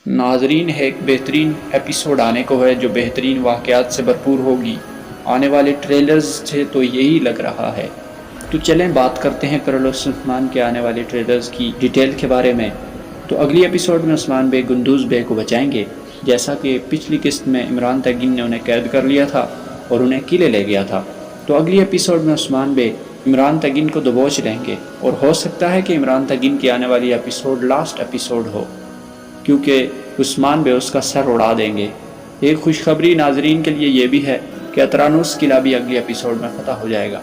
ناظرین ایک بہترین ایپیسوڈ آنے کو ہے جو بہترین واقعات سے بھرپور ہوگی۔ آنے والے ٹریلرز سے تو یہی لگ رہا ہے۔ تو چلیں بات کرتے ہیں پرلوس عثمان کے آنے والے ٹریلرز کی ڈیٹیل کے بارے میں۔ تو اگلی ایپیسوڈ میں عثمان بے گندوز بے کو بچائیں گے، جیسا کہ پچھلی قسط میں عمران تیگین نے انہیں قید کر لیا تھا اور انہیں قلعے لے گیا تھا۔ تو اگلی ایپیسوڈ میں عثمان بے عمران تیگین کو دبوچ لیں گے، اور ہو سکتا ہے کہ عمران تیگین کی آنے والی ایپیسوڈ لاسٹ ایپیسوڈ ہو، کیونکہ عثمان بے اس کا سر اڑا دیں گے۔ ایک خوشخبری ناظرین کے لیے یہ بھی ہے کہ اطرانوس قلعہ بھی اگلی ایپیسوڈ میں فتح ہو جائے گا۔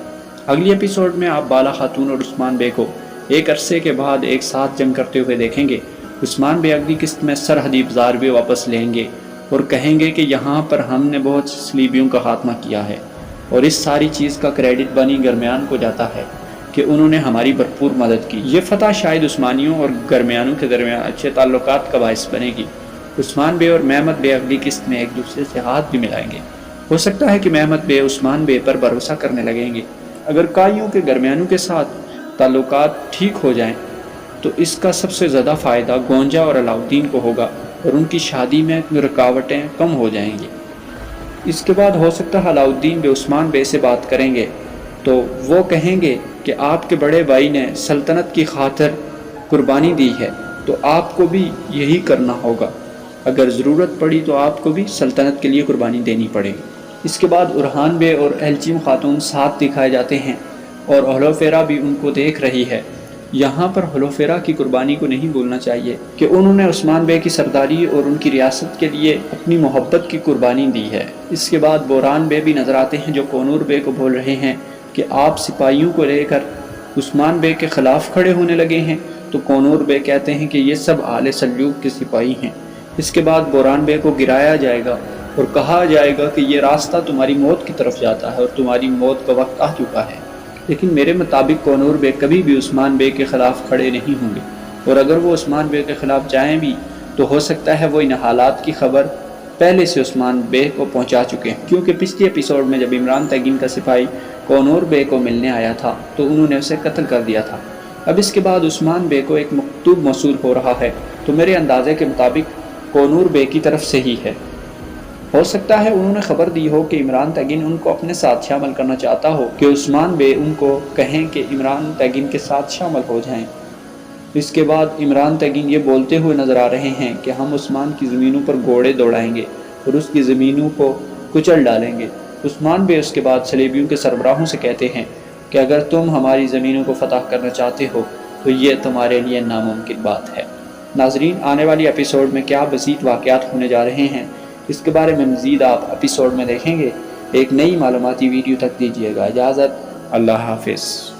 اگلی ایپیسوڈ میں آپ بالا خاتون اور عثمان بے کو ایک عرصے کے بعد ایک ساتھ جنگ کرتے ہوئے دیکھیں گے۔ عثمان بے اگلی قسط میں سرحدی بازار بھی واپس لیں گے اور کہیں گے کہ یہاں پر ہم نے بہت صلیبیوں کا خاتمہ کیا ہے، اور اس ساری چیز کا کریڈٹ بنی گرمیان کو جاتا ہے کہ انہوں نے ہماری بھرپور مدد کی۔ یہ فتح شاید عثمانیوں اور گرمیانوں کے درمیان اچھے تعلقات کا باعث بنے گی۔ عثمان بے اور محمد بے اگلی قسط میں ایک دوسرے سے ہاتھ بھی ملائیں گے۔ ہو سکتا ہے کہ محمد بے عثمان بے پر بھروسہ کرنے لگیں گے۔ اگر کائیوں کے گرمیانوں کے ساتھ تعلقات ٹھیک ہو جائیں تو اس کا سب سے زیادہ فائدہ گونجا اور علاؤالدین کو ہوگا، اور ان کی شادی میں رکاوٹیں کم ہو جائیں گی۔ اس کے بعد ہو سکتا ہے علاؤالدین بے عثمان بے سے بات کریں گے تو وہ کہیں گے کہ آپ کے بڑے بھائی نے سلطنت کی خاطر قربانی دی ہے، تو آپ کو بھی یہی کرنا ہوگا۔ اگر ضرورت پڑی تو آپ کو بھی سلطنت کے لیے قربانی دینی پڑے گی۔ اس کے بعد ارحان بے اور ایلچیم خاتون ساتھ دکھائے جاتے ہیں، اور ہولوفیرا بھی ان کو دیکھ رہی ہے۔ یہاں پر ہولوفیرا کی قربانی کو نہیں بھولنا چاہیے کہ انہوں نے عثمان بے کی سرداری اور ان کی ریاست کے لیے اپنی محبت کی قربانی دی ہے۔ اس کے بعد بوران بے بھی نظر آتے ہیں جو کونور بے کو بول رہے ہیں کہ آپ سپاہیوں کو لے کر عثمان بے کے خلاف کھڑے ہونے لگے ہیں، تو کونور بے کہتے ہیں کہ یہ سب آل سلجوق کے سپاہی ہیں۔ اس کے بعد بوران بے کو گرایا جائے گا اور کہا جائے گا کہ یہ راستہ تمہاری موت کی طرف جاتا ہے اور تمہاری موت کا وقت آ چکا ہے، لیکن میرے مطابق کونور بے کبھی بھی عثمان بے کے خلاف کھڑے نہیں ہوں گے، اور اگر وہ عثمان بے کے خلاف جائیں بھی تو ہو سکتا ہے وہ ان حالات کی خبر پہلے سے عثمان بے کو پہنچا چکے ہیں، کیونکہ پچھلی ایپیسوڈ میں جب عمران تیگین کا سپاہی کونور بے کو ملنے آیا تھا تو انہوں نے اسے قتل کر دیا تھا۔ اب اس کے بعد عثمان بے کو ایک مکتوب موصول ہو رہا ہے، تو میرے اندازے کے مطابق کونور بے کی طرف سے ہی ہے۔ ہو سکتا ہے انہوں نے خبر دی ہو کہ عمران تیگین ان کو اپنے ساتھ شامل کرنا چاہتا ہو، کہ عثمان بے ان کو کہیں کہ عمران تیگین کے ساتھ شامل ہو جائیں۔ اس کے بعد عمران تیگین یہ بولتے ہوئے نظر آ رہے ہیں کہ ہم عثمان کی زمینوں پر گھوڑے دوڑائیں گے اور اس کی زمینوں کو کچل ڈالیں گے۔ عثمان بے اس کے بعد صلیبیوں کے سربراہوں سے کہتے ہیں کہ اگر تم ہماری زمینوں کو فتح کرنا چاہتے ہو تو یہ تمہارے لیے ناممکن بات ہے۔ ناظرین، آنے والی ایپیسوڈ میں کیا مزید واقعات ہونے جا رہے ہیں، اس کے بارے میں مزید آپ ایپیسوڈ میں دیکھیں گے۔ ایک نئی معلوماتی ویڈیو تک دیجیے گا اجازت۔ اللہ حافظ۔